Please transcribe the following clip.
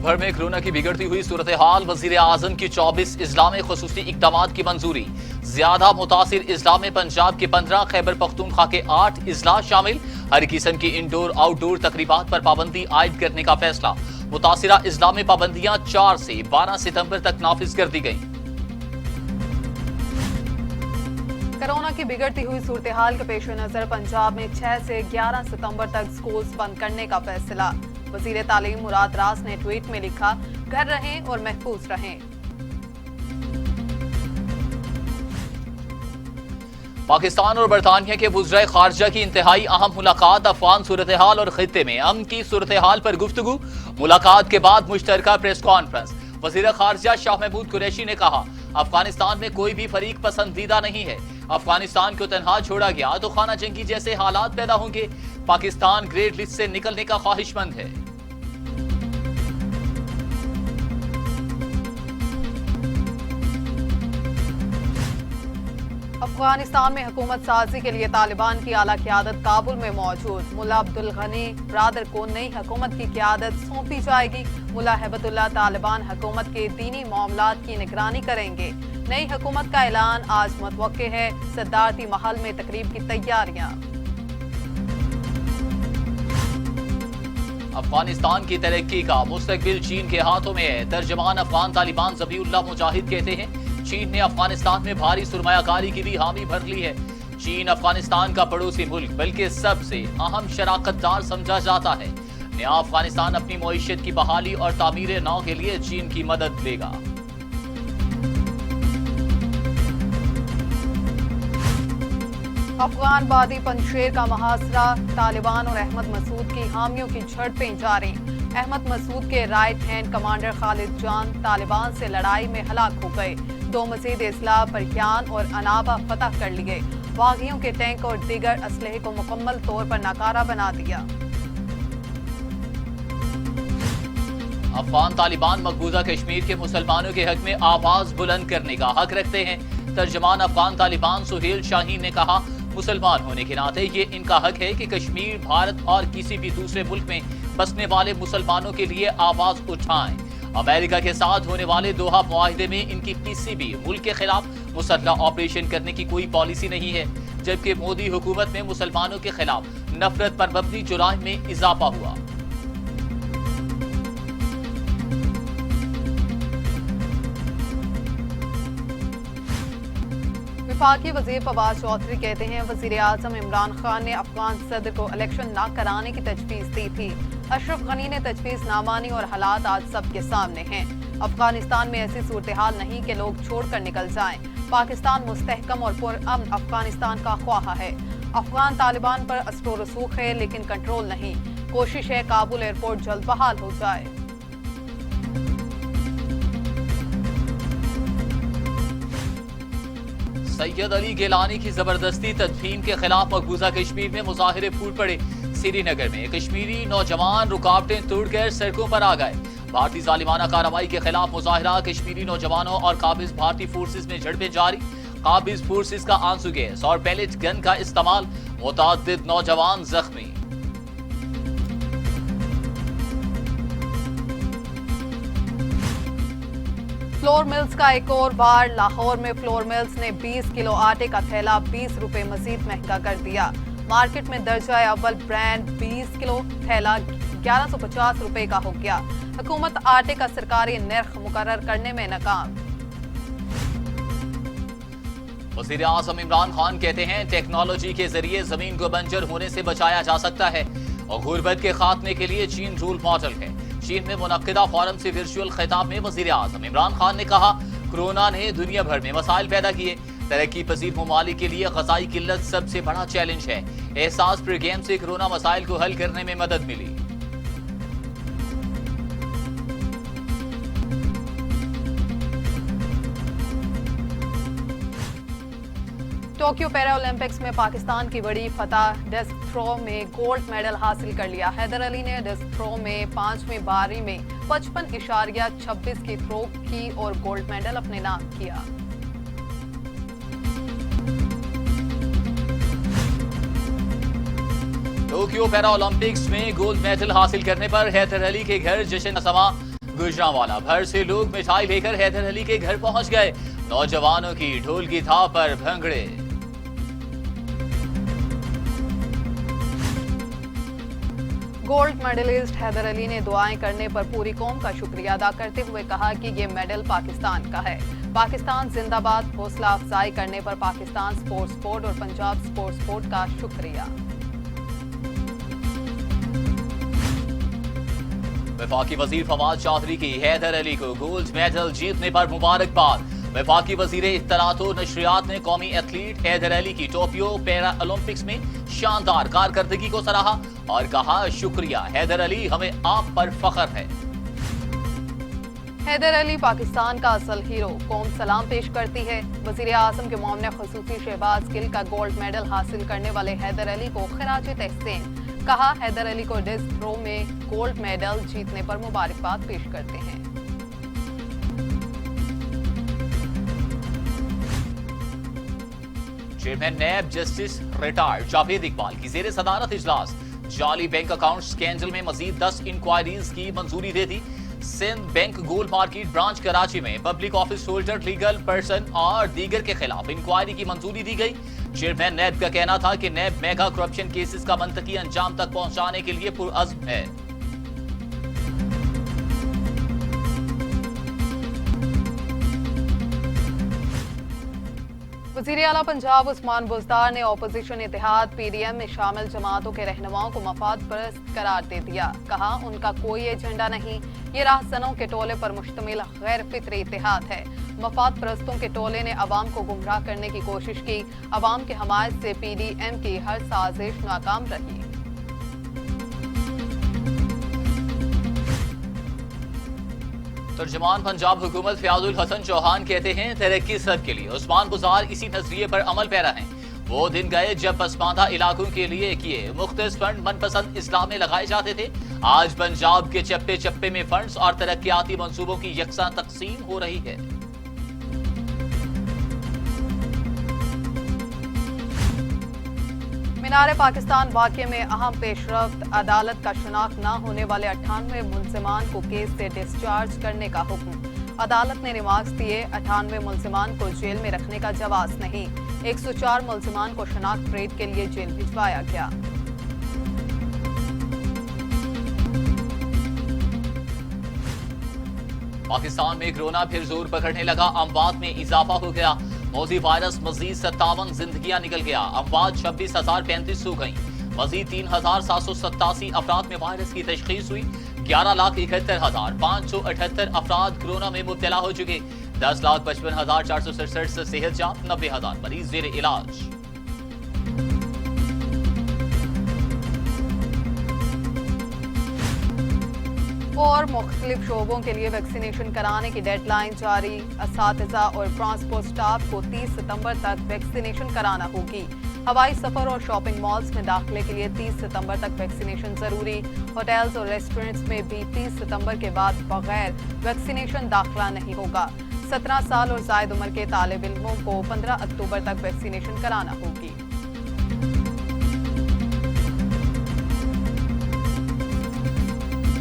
भर में कोरोना की बिगड़ती हुई सूरत हाल, वजीर आजम की 24 अजला में खुसूसी इक़दामात की मंजूरी। ज्यादा मुतासिर अजला में पंजाब के 15, खैबर पख्तूनख्वा के 8 अजला शामिल। हर किस्म की इंडोर आउटडोर तकरीबात पर पाबंदी आयद करने का फैसला। मुतासिरा अजला में पाबंदियां 4 से 12 सितंबर तक नाफिज कर दी गई। कोरोना की बिगड़ती हुई सूरत हाल के पेश नजर पंजाब में 6 से 11 सितंबर तक स्कूल बंद करने का फैसला। वजीर तालीम मुराद रास ने ट्वीट में लिखा, घर रहें और महफूज रहें। पाकिस्तान और बरतानिया के वज़राए खारजा की इंतहाई अहम मुलाकात। अफगान सूरत हाल और खित्ते में अमन की सूरत हाल पर गुफ्तगू। मुलाकात के बाद मुश्तरका प्रेस कॉन्फ्रेंस। वज़ीर खारजा शाह महमूद कुरैशी ने कहा, अफगानिस्तान में कोई भी फरीक पसंदीदा नहीं है। अफगानिस्तान को तन्हा छोड़ा गया तो खाना जंगी जैसे हालात पैदा होंगे। पाकिस्तान ग्रेड लिस्ट से निकलने का ख्वाहिशमंद है। अफगानिस्तान में हुकूमत साजी के लिए तालिबान की आला क़यादत काबुल में मौजूद। मुल्ला अब्दुल गनी ब्रादर को नई हुकूमत की क़यादत सौंपी जाएगी। मुल्ला हैबतुल्लाह तालिबान हुकूमत के दीनी मामलात की निगरानी करेंगे। नई हुकूमत का ऐलान आज मुतवक्के है। सदारती महल में तकरीब की तैयारियां। अफगानिस्तान की तरक्की का मुस्तकबिल चीन के हाथों में है। तर्जमान अफगान तालिबान ज़बीउल्लाह मुजाहिद कहते हैं, चीन ने अफगानिस्तान में भारी सुरमायाकारी की भी हामी भर ली है। चीन अफगानिस्तान का पड़ोसी मुल्क बल्कि सबसे अहम शराकतदार समझा जाता है। नया अफगानिस्तान अपनी मईशत की बहाली और तामीर नौ के लिए चीन की मदद लेगा। अफगान बादी पंजशेर का मुहासरा। तालिबान और अहमद मसूद की हामियों की झड़पें जारी। अहमद मसूद के राइट हैंड कमांडर खालिद जान तालिबान से लड़ाई में हलाक हो गए। 2 मजीद इस्लाह परियान और अनाबा फतह कर लिए। बागियों के टैंक और दीगर असलहे को मुकम्मल तौर पर नाकारा बना दिया। अफगान तालिबान मकबूजा कश्मीर के मुसलमानों के हक में आवाज बुलंद करने का हक रखते हैं। तर्जमान अफगान तालिबान सुहेल शाहीन ने कहा, मुसलमान होने के नाते ये इनका हक है कि कश्मीर, भारत और किसी भी दूसरे मुल्क में बसने वाले मुसलमानों के लिए आवाज उठाएं। अमेरिका के साथ होने वाले दोहा मुआहिदे में इनकी किसी भी मुल्क के खिलाफ मुसल्लह ऑपरेशन करने की कोई पॉलिसी नहीं है, जबकि मोदी हुकूमत में मुसलमानों के खिलाफ नफरत पर मबनी जुराइम में इजाफा हुआ। वफाकी वज़ीर फवाद चौधरी कहते हैं, वज़ीर आज़म इमरान खान ने अफगान सदर को इलेक्शन न कराने की तजवीज़ दी थी। अशरफ गनी ने तजवीज़ ना मानी और हालात आज सबके सामने हैं। अफगानिस्तान में ऐसी सूरत हाल नहीं कि लोग छोड़कर निकल जाएं। पाकिस्तान मुस्तहकम और पुरअमन अफगानिस्तान का ख्वाहा है। अफगान तालिबान पर असर रसूख है लेकिन कंट्रोल नहीं। कोशिश है काबुल एयरपोर्ट जल्द बहाल हो जाए। सैयद अली गिलानी की जबरदस्ती तदफीन के खिलाफ मकबूजा कश्मीर में मुजाहिरे फूट पड़े। श्रीनगर में कश्मीरी नौजवान रुकावटें तोड़कर सड़कों पर आ गए। भारतीय जालिमाना कार्रवाई के खिलाफ मुजाहिरा। कश्मीरी नौजवानों और काबिज भारतीय फोर्सेज में झड़पें जारी। काबिज फोर्सेज का आंसू गैस और पैलेट गन का इस्तेमाल। मुतअद्दिद नौजवान जख्मी। फ्लोर मिल्स का एक और बार। लाहौर में फ्लोर मिल्स ने 20 किलो आटे का थैला 20 रुपए मजीद महंगा कर दिया। मार्केट में दर्जा अव्वल ब्रांड 20 किलो थैला 1150 रुपए का हो गया। हुकूमत आटे का सरकारी नर्ख मुकर्रर करने में नाकाम। वज़ीर आज़म इमरान खान कहते हैं, टेक्नोलॉजी के जरिए जमीन को बंजर होने से बचाया जा सकता है और गुर्बत के खात्मे के लिए चीन रोल मॉडल है। चीन में मुनक्किदा फोरम से वर्चुअल खिताब में वज़ीर आज़म इमरान खान ने कहा, कोरोना ने दुनिया भर में मसाइल पैदा किए। तरक्की पजीर ममालिक के लिए ग़ज़ाई किल्लत सबसे बड़ा चैलेंज है। एहसास प्रोग्राम से कोरोना मसाइल को हल करने में मदद मिली। टोक्यो पैरा ओलंपिक्स में पाकिस्तान की बड़ी फतह। डिस्क थ्रो में गोल्ड मेडल हासिल कर लिया। हैदर अली ने डिस्क थ्रो में 5वीं बारी में 55.26 की थ्रो की और गोल्ड मेडल अपने नाम किया। टोक्यो पैरा ओलंपिक्स में गोल्ड मेडल हासिल करने पर हैदर अली के घर जश्न समा। गुजरांवाला भर से लोग मिठाई लेकर हैदर अली के घर पहुंच गए। नौजवानों की ढोल की थाप पर भंगड़े। गोल्ड मेडलिस्ट हैदर अली ने दुआएं करने पर पूरी कौम का शुक्रिया अदा करते हुए कहा कि ये मेडल पाकिस्तान का है। पाकिस्तान जिंदाबाद। हौसला अफजाई करने पर पाकिस्तान स्पोर्ट्स बोर्ड और पंजाब स्पोर्ट्स बोर्ड का शुक्रिया। वफाकी वजीर फवाद चौधरी की हैदर अली को गोल्ड मेडल जीतने पर मुबारकबाद। वफाकी वजीर इत्तलात और नशरियात ने कौमी एथलीट हैदर अली की टोक्यो पैरा ओलंपिक्स में शानदार कारकर्दगी को सराहा और कहा, शुक्रिया हैदर अली, हमें आप पर फख्र है। हैदर अली पाकिस्तान का असल हीरो, कौम सलाम पेश करती है। वजीर आजम के मामले खसूसी शहबाज गिल का गोल्ड मेडल हासिल करने वाले हैदर अली को खिराज तहसीन। कहा, हैदर अली को डिस्क थ्रो में गोल्ड मेडल जीतने पर मुबारकबाद पेश करते हैं। Chairman NAB justice retired Javed Iqbal की जेर सदारत इजलास। जाली बैंक अकाउंट स्कैंडल में मजीद 10 इंक्वायरीज की मंजूरी दे दी। Sindh bank gold market branch Karachi में public office holder, legal person और दीगर के खिलाफ इंक्वायरी की मंजूरी दी गई। चेयरमैन नैब का कहना था कि नैब मेगा करप्शन केसेस का मंतकी अंजाम तक पहुंचाने के लिए पुरअज़्म है। वज़ीर आला पंजाब उस्मान बुज़दार ने अपोजिशन इत्तेहाद पीडीएम में शामिल जमातों के रहनुमाओं को मफाद परस्त करार दे दिया। कहा, उनका कोई एजेंडा नहीं, ये राहसनों के टोले पर मुश्तमिल गैर फित्री इत्तेहाद है। मफाद परस्तों के टोले ने अवाम को गुमराह करने की कोशिश की। अवाम की हमायत से पीडीएम की हर साजिश नाकाम रही। तर्जुमान पंजाब हुकूमत फयाजुल हसन चौहान कहते हैं, तरक्की सबके लिए। उस्मान बुज़दार इसी नजरिए पर अमल पैरा हैं। वो दिन गए जब पसमानदा इलाकों के लिए किए मुख्तलिफ फंड मनपसंद इस्लाम में लगाए जाते थे। आज पंजाब के चप्पे चप्पे में फंड्स और तरक्याती मंसूबों की यकसा तकसीम हो रही है। मीनार पाकिस्तान वाक़े में अहम पेशरफ्त। अदालत का शनाख्त न होने वाले 98 मुलजिमान को केस से डिस्चार्ज करने का हुक्म। अदालत ने रिमार्क्स दिए, 98 मुलजिमान को जेल में रखने का जवाज नहीं। 104 मुलजिमान को शनाख्त परेड के लिए जेल भिजवाया गया। पाकिस्तान में कोरोना फिर जोर पकड़ने लगा। अमवात में इजाफा हो गया। मौजी वायरस मजीद 57 जिंदगियां निकल गया। अमवात 26,035 हो गई। मजीद 3,787 अफराद में वायरस की तशखीस हुई। 11,71,578 अफराद कोरोना में मुब्तला हो चुके। 10,55,467 से सेहतयाब। 90,000 मरीज जेर इलाज। और मुख्तलिफ शोबों के लिए वैक्सीनेशन कराने की डेडलाइन जारी। असातिज़ा और ट्रांसपोर्ट स्टाफ को 30 सितंबर तक वैक्सीनेशन कराना होगी। हवाई सफर और शॉपिंग मॉल्स में दाखिले के लिए 30 सितंबर तक वैक्सीनेशन जरूरी। होटल्स और रेस्टोरेंट्स में भी 30 सितंबर के बाद बगैर वैक्सीनेशन दाखिला नहीं होगा। 17 साल और जायद उम्र के तालिब इल्मों को 15 अक्टूबर तक वैक्सीनेशन कराना होगी।